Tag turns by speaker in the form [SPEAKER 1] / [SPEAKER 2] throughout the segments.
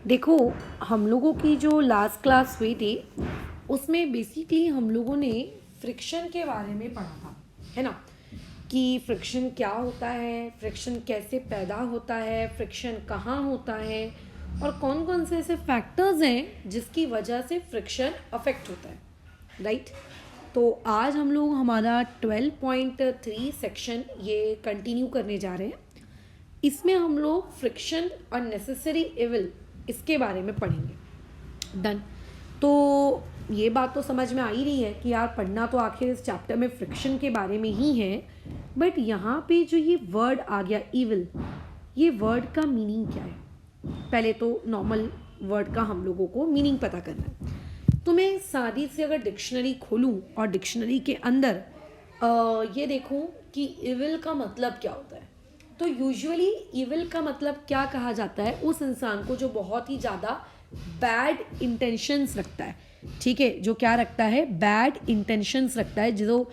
[SPEAKER 1] देखो, हम लोगों की जो लास्ट क्लास हुई थी उसमें बेसिकली हम लोगों ने फ्रिक्शन के बारे में पढ़ा था, है ना? कि फ्रिक्शन क्या होता है, फ्रिक्शन कैसे पैदा होता है, फ्रिक्शन कहाँ होता है और कौन कौन से ऐसे फैक्टर्स हैं जिसकी वजह से फ्रिक्शन अफेक्ट होता है, राइट? तो आज हम लोग हमारा 12.3 सेक्शन ये कंटिन्यू करने जा रहे हैं। इसमें हम लोग फ्रिक्शन और नेसेसरी इविल इसके बारे में पढ़ेंगे। डन। तो ये बात तो समझ में आ ही रही है कि यार पढ़ना तो आखिर इस चैप्टर में फ्रिक्शन के बारे में ही है, बट यहाँ पे जो ये वर्ड आ गया इविल, ये वर्ड का मीनिंग क्या है? पहले तो नॉर्मल वर्ड का हम लोगों को मीनिंग पता करना है। तो मैं सादी से अगर डिक्शनरी खोलूँ और डिक्शनरी के अंदर ये देखूँ कि इविल का मतलब क्या होता है, तो यूजुअली इविल का मतलब क्या कहा जाता है? उस इंसान को जो बहुत ही ज़्यादा बैड इंटेंशंस रखता है, ठीक है, जो क्या रखता है? बैड इंटेंशंस रखता है, जो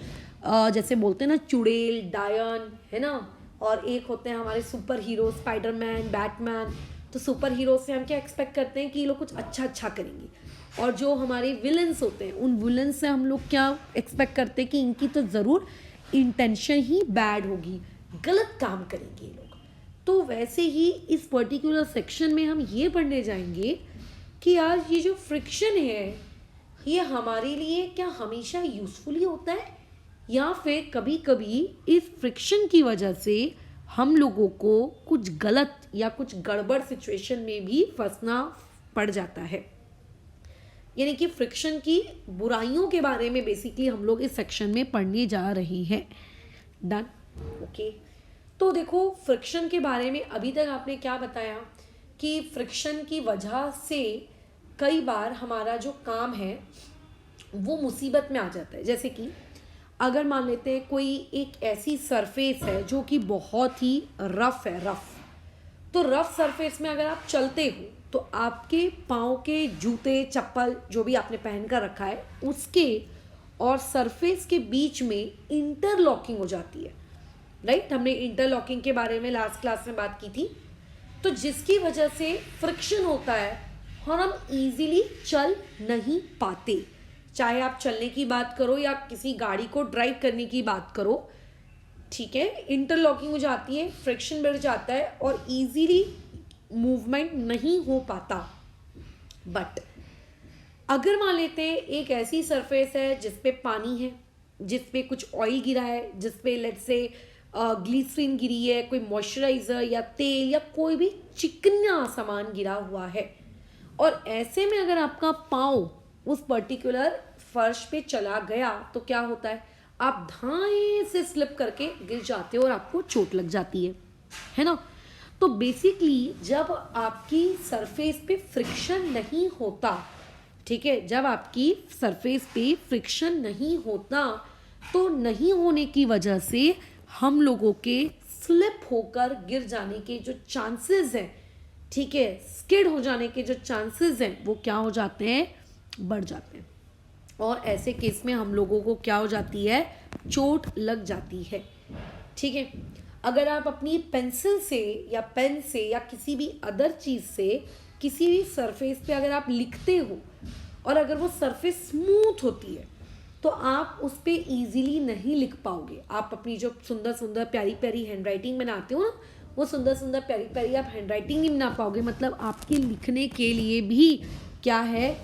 [SPEAKER 1] जैसे बोलते हैं ना चुड़ैल, डायन, है ना? और एक होते हैं हमारे सुपर हीरो, स्पाइडरमैन, बैटमैन। तो सुपर हीरो से हम क्या एक्सपेक्ट करते हैं कि ये लोग कुछ अच्छा अच्छा करेंगे, और जो हमारे विलन्स होते हैं उन विलन्स से हम लोग क्या एक्सपेक्ट करते हैं कि इनकी तो ज़रूर इंटेंशन ही बैड होगी, गलत काम करेंगे ये लोग। तो वैसे ही इस पर्टिकुलर सेक्शन में हम ये पढ़ने जाएंगे कि यार ये जो फ्रिक्शन है ये हमारे लिए क्या हमेशा यूज़फुल ही होता है, या फिर कभी कभी इस फ्रिक्शन की वजह से हम लोगों को कुछ गलत या कुछ गड़बड़ सिचुएशन में भी फंसना पड़ जाता है। यानी कि फ्रिक्शन की बुराइयों के बारे में बेसिकली हम लोग इस सेक्शन में पढ़ने जा रहे हैं। Done, okay. तो देखो, फ्रिक्शन के बारे में अभी तक आपने क्या बताया कि फ्रिक्शन की वजह से कई बार हमारा जो काम है वो मुसीबत में आ जाता है। जैसे कि अगर मान लेते हैं कोई एक ऐसी सरफेस है जो कि बहुत ही रफ है, रफ, तो रफ सरफेस में अगर आप चलते हो तो आपके पाँव के जूते, चप्पल जो भी आपने पहन कर रखा है उसके और सरफेस के बीच में इंटरलॉकिंग हो जाती है, राइट? हमने इंटरलॉकिंग के बारे में लास्ट क्लास में बात की थी। तो जिसकी वजह से फ्रिक्शन होता है और हम इजीली चल नहीं पाते। चाहे आप चलने की बात करो या किसी गाड़ी को ड्राइव करने की बात करो, ठीक है, इंटरलॉकिंग हो जाती है, फ्रिक्शन बढ़ जाता है और इजीली मूवमेंट नहीं हो पाता। बट अगर मान लेते हैं एक ऐसी सरफेस है जिस पे पानी है, जिस पे कुछ ऑयल गिरा है, जिस पे लेट्स से ग्लिसरीन गिरी है, कोई मॉइस्चराइजर या तेल या कोई भी चिकना सामान गिरा हुआ है, और ऐसे में अगर आपका पाँव उस पर्टिकुलर फर्श पे चला गया तो क्या होता है? आप धाएं से स्लिप करके गिर जाते हो और आपको चोट लग जाती है ना? तो बेसिकली जब आपकी सरफेस पे फ्रिक्शन नहीं होता, ठीक है, जब आपकी सरफेस पे फ्रिक्शन नहीं होता तो नहीं होने की वजह से हम लोगों के स्लिप होकर गिर जाने के जो चांसेस हैं, ठीक है, स्किड हो जाने के जो चांसेस हैं वो क्या हो जाते हैं? बढ़ जाते हैं। और ऐसे केस में हम लोगों को क्या हो जाती है? चोट लग जाती है, ठीक है। अगर आप अपनी पेंसिल से या पेन से या किसी भी अदर चीज़ से किसी भी सरफेस पे अगर आप लिखते हो और अगर वो सरफेस स्मूथ होती है तो आप उस पर ईजिली नहीं लिख पाओगे। आप अपनी जो सुंदर सुंदर प्यारी प्यारी हैंड राइटिंग बनाते हो ना, वो सुंदर सुंदर प्यारी प्यारी आप हैंड राइटिंग नहीं बना पाओगे। मतलब आपके लिखने के लिए भी क्या है?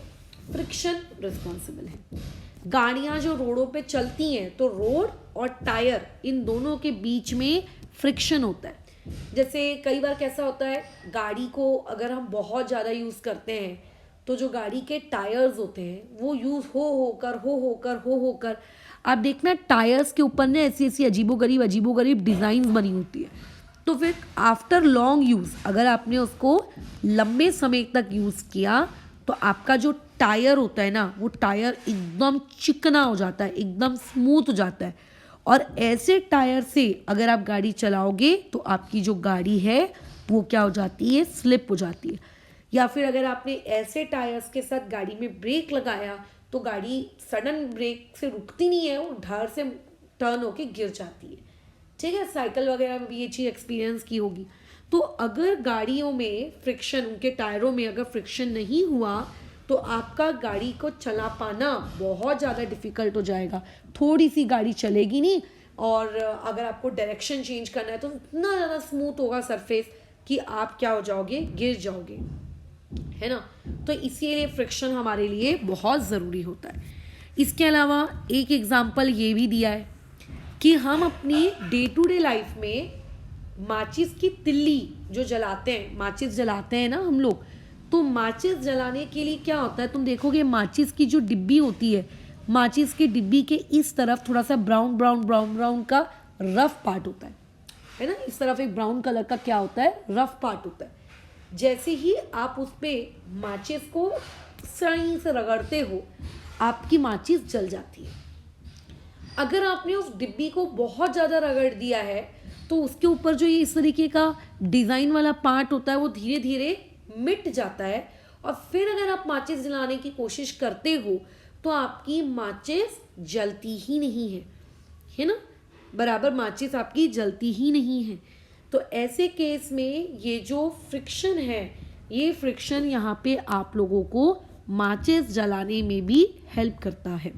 [SPEAKER 1] फ्रिक्शन रिस्पॉन्सिबल है। गाड़ियाँ जो रोडों पे चलती हैं तो रोड और टायर इन दोनों के बीच में फ्रिक्शन होता है। जैसे कई बार कैसा होता है, गाड़ी को अगर हम बहुत ज़्यादा यूज़ करते हैं तो जो गाड़ी के टायर्स होते हैं वो यूज़ हो होकर आप देखना टायर्स के ऊपर ना ऐसी ऐसी अजीबोगरीब डिज़ाइंस बनी होती है। तो फिर आफ्टर लॉन्ग यूज़ अगर आपने उसको लंबे समय तक यूज़ किया तो आपका जो टायर होता है ना, वो टायर एकदम चिकना हो जाता है, एकदम स्मूथ हो जाता है। और ऐसे टायर से अगर आप गाड़ी चलाओगे तो आपकी जो गाड़ी है वो क्या हो जाती है? स्लिप हो जाती है। या फिर अगर आपने ऐसे टायर्स के साथ गाड़ी में ब्रेक लगाया तो गाड़ी सडन ब्रेक से रुकती नहीं है, वो धड़ से टर्न होके गिर जाती है, ठीक है। साइकिल वगैरह में भी ये चीज़ एक्सपीरियंस की होगी। तो अगर गाड़ियों में फ्रिक्शन, उनके टायरों में अगर फ्रिक्शन नहीं हुआ तो आपका गाड़ी को चला पाना बहुत ज़्यादा डिफ़िकल्ट हो जाएगा, थोड़ी सी गाड़ी चलेगी नहीं। और अगर आपको डायरेक्शन चेंज करना है तो इतना ज़्यादा स्मूथ होगा सरफेस कि आप क्या हो जाओगे, गिर जाओगे, है ना। तो इसीलिए फ्रिक्शन हमारे लिए बहुत ज़रूरी होता है। इसके अलावा एक एग्जाम्पल ये भी दिया है कि हम अपनी डे टू डे लाइफ में माचिस की तिल्ली जो जलाते हैं, माचिस जलाते हैं ना हम लोग, तो माचिस जलाने के लिए क्या होता है, तुम देखोगे माचिस की जो डिब्बी होती है, माचिस की डिब्बी के इस तरफ थोड़ा सा ब्राउन ब्राउन ब्राउन ब्राउन का रफ पार्ट होता है ना। इस तरफ एक ब्राउन कलर का क्या होता है, रफ पार्ट होता है। जैसे ही आप उस पर माचिस को सही से रगड़ते हो, आपकी माचिस जल जाती है। अगर आपने उस डिब्बी को बहुत ज़्यादा रगड़ दिया है तो उसके ऊपर जो ये इस तरीके का डिज़ाइन वाला पार्ट होता है वो धीरे धीरे मिट जाता है। और फिर अगर आप माचिस जलाने की कोशिश करते हो तो आपकी माचिस जलती ही नहीं है ना, बराबर माचिस आपकी जलती ही नहीं है। तो ऐसे केस में ये जो फ्रिक्शन है, ये फ्रिक्शन यहाँ पे आप लोगों को माचिस जलाने में भी हेल्प करता है।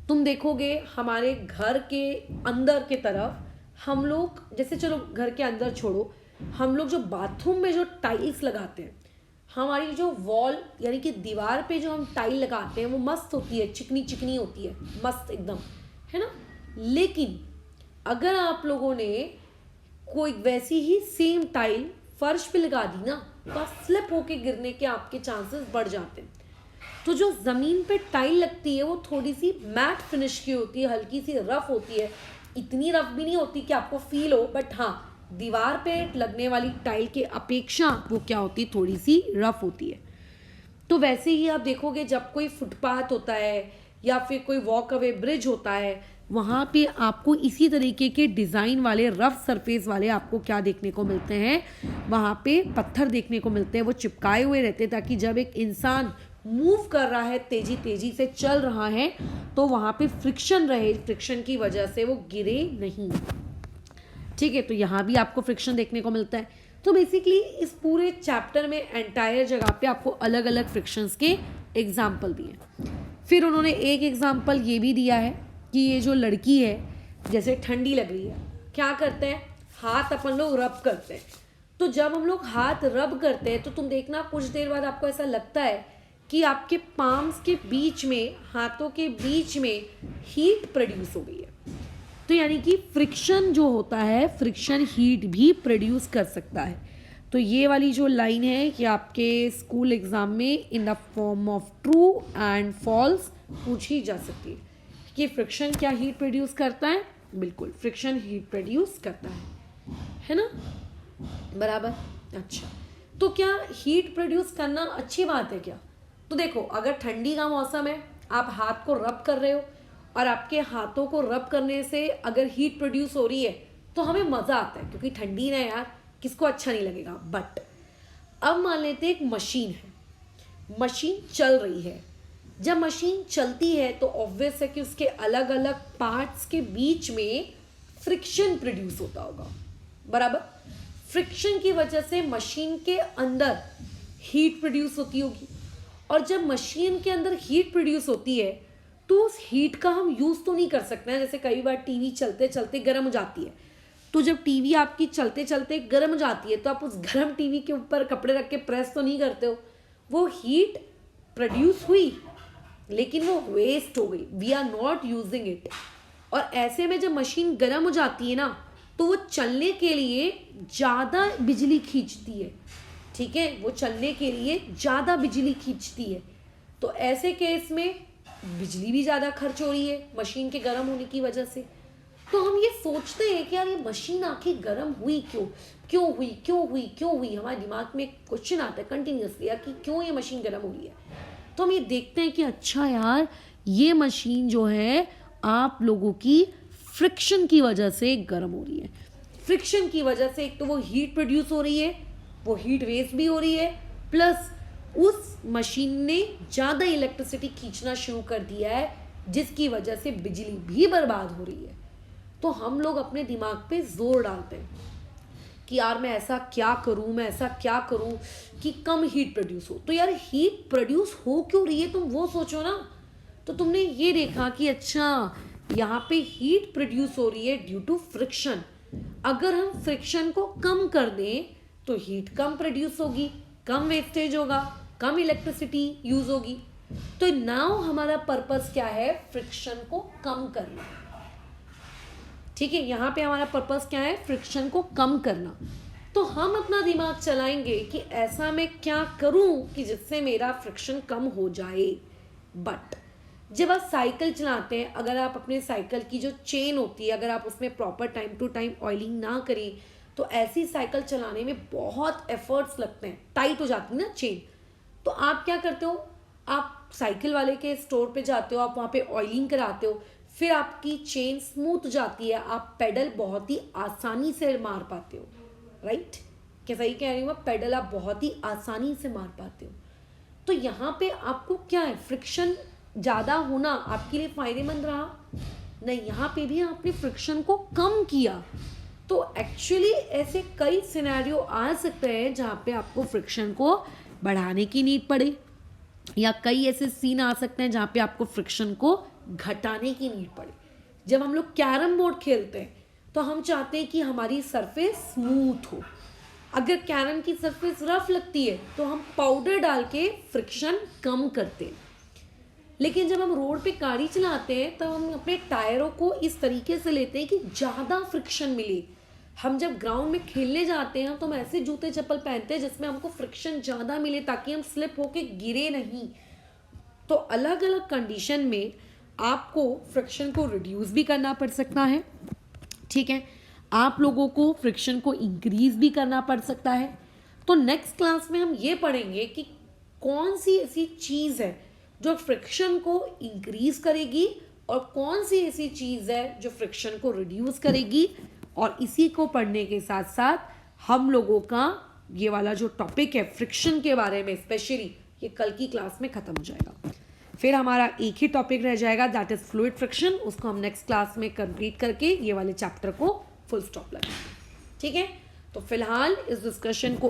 [SPEAKER 1] तुम देखोगे हमारे घर के अंदर के तरफ हम लोग, जैसे चलो घर के अंदर छोड़ो, हम लोग जो बाथरूम में जो टाइल्स लगाते हैं, हमारी जो वॉल यानी कि दीवार पे जो हम टाइल लगाते हैं वो मस्त होती है, चिकनी चिकनी होती है, मस्त एकदम, है ना। लेकिन अगर आप लोगों ने कोई वैसी ही सेम टाइल फर्श पे लगा दी ना, तो स्लिप होके गिरने के आपके चांसेस बढ़ जाते हैं। तो जो ज़मीन पे टाइल लगती है वो थोड़ी सी मैट फिनिश की होती है, हल्की सी रफ होती है, इतनी रफ भी नहीं होती कि आपको फील हो, बट हाँ दीवार पे लगने वाली टाइल के अपेक्षा वो क्या होती है, थोड़ी सी रफ होती है। तो वैसे ही आप देखोगे जब कोई फुटपाथ होता है या फिर कोई वॉक अवे ब्रिज होता है, वहाँ पे आपको इसी तरीके के डिज़ाइन वाले रफ सरफेस वाले आपको क्या देखने को मिलते हैं, वहाँ पे पत्थर देखने को मिलते हैं, वो चिपकाए हुए रहते हैं ताकि जब एक इंसान मूव कर रहा है, तेजी से चल रहा है, तो वहाँ पे फ्रिक्शन रहे, फ्रिक्शन की वजह से वो गिरे नहीं। ठीक है, तो यहाँ भी आपको फ्रिक्शन देखने को मिलता है। तो बेसिकली इस पूरे चैप्टर में एंटायर जगह पे आपको अलग अलग फ्रिक्शंस के एग्जाम्पल दिए। फिर उन्होंने एक एग्जाम्पल ये भी दिया है कि ये जो लड़की है, जैसे ठंडी लग रही है, क्या करते हैं, हाथ अपन लोग रब करते हैं। तो जब हम लोग हाथ रब करते हैं तो तुम देखना कुछ देर बाद आपको ऐसा लगता है कि आपके पाम्स के बीच में, हाथों के बीच में हीट प्रोड्यूस हो गई है। तो यानी कि फ्रिक्शन जो होता है, फ्रिक्शन हीट भी प्रोड्यूस कर सकता है। तो ये वाली जो लाइन है कि आपके स्कूल एग्जाम में in the form of true and false पूछी जा सकती है कि फ्रिक्शन क्या हीट प्रोड्यूस करता है। बिल्कुल, फ्रिक्शन हीट प्रोड्यूस करता है ना, बराबर। अच्छा, तो क्या हीट प्रोड्यूस करना अच्छी बात है क्या? तो देखो, अगर ठंडी का मौसम है, आप हाथ को रब कर रहे हो और आपके हाथों को रब करने से अगर हीट प्रोड्यूस हो रही है तो हमें मज़ा आता है, क्योंकि ठंडी ना यार, किसको अच्छा नहीं लगेगा। बट अब मान लेते एक मशीन है, मशीन चल रही है। जब मशीन चलती है तो ऑब्वियस है कि उसके अलग अलग पार्ट्स के बीच में फ्रिक्शन प्रोड्यूस होता होगा, बराबर। फ्रिक्शन की वजह से मशीन के अंदर हीट प्रोड्यूस होती होगी, और जब मशीन के अंदर हीट प्रोड्यूस होती है तो उस हीट का हम यूज़ तो नहीं कर सकते हैं। जैसे कई बार टीवी चलते चलते गर्म हो जाती है, तो जब टीवी आपकी चलते चलते गर्म हो जाती है तो आप उस गर्म टीवी के ऊपर कपड़े रख के प्रेस तो नहीं करते हो। वो हीट प्रोड्यूस हुई लेकिन वो वेस्ट हो गई, we are not using it. और ऐसे में जब मशीन गर्म हो जाती है ना, तो वो चलने के लिए ज़्यादा बिजली खींचती है। ठीक है, वो चलने के लिए ज़्यादा बिजली खींचती है। तो ऐसे केस में बिजली भी ज़्यादा खर्च हो रही है मशीन के गर्म होने की वजह से। तो हम ये सोचते हैं कि यार ये मशीन आखिर गर्म हुई क्यों हुई। हमारे दिमाग में एक क्वेश्चन आता है कंटिन्यूसली, यार कि क्यों ये मशीन गर्म हो रही है। तो हम ये देखते हैं कि अच्छा यार, ये मशीन जो है आप लोगों की फ्रिक्शन की वजह से गर्म हो रही है। फ्रिक्शन की वजह से एक तो वो हीट प्रोड्यूस हो रही है, वो हीट वेस्ट भी हो रही है, प्लस उस मशीन ने ज़्यादा इलेक्ट्रिसिटी खींचना शुरू कर दिया है, जिसकी वजह से बिजली भी बर्बाद हो रही है। तो हम लोग अपने दिमाग पे जोर डालते हैं कि यार मैं ऐसा क्या करूं कि कम हीट प्रोड्यूस हो। तो यार हीट प्रोड्यूस हो क्यों रही है, तुम वो सोचो ना। तो तुमने ये देखा कि अच्छा यहाँ पे हीट प्रोड्यूस हो रही है ड्यू टू फ्रिक्शन। अगर हम फ्रिक्शन को कम कर दें तो हीट कम प्रोड्यूस होगी, कम वेस्टेज होगा, कम इलेक्ट्रिसिटी यूज होगी। तो नाउ हमारा पर्पस क्या है, फ्रिक्शन को कम करना। ठीक है, यहाँ पे हमारा पर्पस क्या है, फ्रिक्शन को कम करना। तो हम अपना दिमाग चलाएंगे कि ऐसा मैं क्या करूं कि जिससे मेरा फ्रिक्शन कम हो जाए। बट जब आप साइकिल चलाते हैं, अगर आप अपने साइकिल की जो चेन होती है, अगर आप उसमें proper time to time oiling ना करें तो ऐसी साइकिल चलाने में बहुत एफर्ट्स लगते हैं, टाइट हो जाती है ना चेन। तो आप क्या करते हो, आप साइकिल वाले के स्टोर पे जाते हो, आप वहाँ पे ऑयलिंग कराते हो, फिर आपकी चेन स्मूथ जाती है, आप पेडल बहुत ही आसानी से मार पाते हो। राइट, क्या सही कह रही हूँ, पेडल आप बहुत ही आसानी से मार पाते हो। तो यहाँ पे आपको क्या है, फ्रिक्शन ज़्यादा होना आपके लिए फायदेमंद रहा नहीं, यहाँ पे भी आपने फ्रिक्शन को कम किया। तो एक्चुअली ऐसे कई सिनेरियो आ सकते हैं जहाँ पे आपको फ्रिक्शन को बढ़ाने की नीड पड़े, या कई ऐसे सीन आ सकते हैं जहाँ पे आपको फ्रिक्शन को घटाने की नीड पड़े। जब हम लोग कैरम बोर्ड खेलते हैं तो हम चाहते हैं कि हमारी सरफेस स्मूथ हो। अगर कैरम की सरफेस रफ लगती है तो हम पाउडर डाल के फ्रिक्शन कम करते हैं। लेकिन जब हम रोड पे गाड़ी चलाते हैं तब हम अपने टायरों को इस तरीके से लेते हैं कि ज़्यादा फ्रिक्शन मिले। हम जब ग्राउंड में खेलने जाते हैं तो हम ऐसे जूते चप्पल पहनते हैं जिसमें हमको फ्रिक्शन ज़्यादा मिले ताकि हम स्लिप होके गिरे नहीं। तो अलग अलग कंडीशन में आपको फ्रिक्शन को रिड्यूस भी करना पड़ सकता है। ठीक है, आप लोगों को फ्रिक्शन को इंक्रीज भी करना पड़ सकता है। तो नेक्स्ट क्लास में हम ये पढ़ेंगे कि कौन सी ऐसी चीज़ है जो फ्रिक्शन को इंक्रीज करेगी और कौन सी ऐसी चीज़ है जो फ्रिक्शन को रिड्यूस करेगी। और इसी को पढ़ने के साथ साथ हम लोगों का ये वाला जो टॉपिक है फ्रिक्शन के बारे में स्पेशली, ये कल की क्लास में ख़त्म हो जाएगा। फिर हमारा एक ही टॉपिक रह जाएगा, दैट इज़ फ्लूइड फ्रिक्शन। उसको हम नेक्स्ट क्लास में कंप्लीट करके ये वाले चैप्टर को फुल स्टॉप लगाएंगे। ठीक है, तो फिलहाल इस डिस्कशन को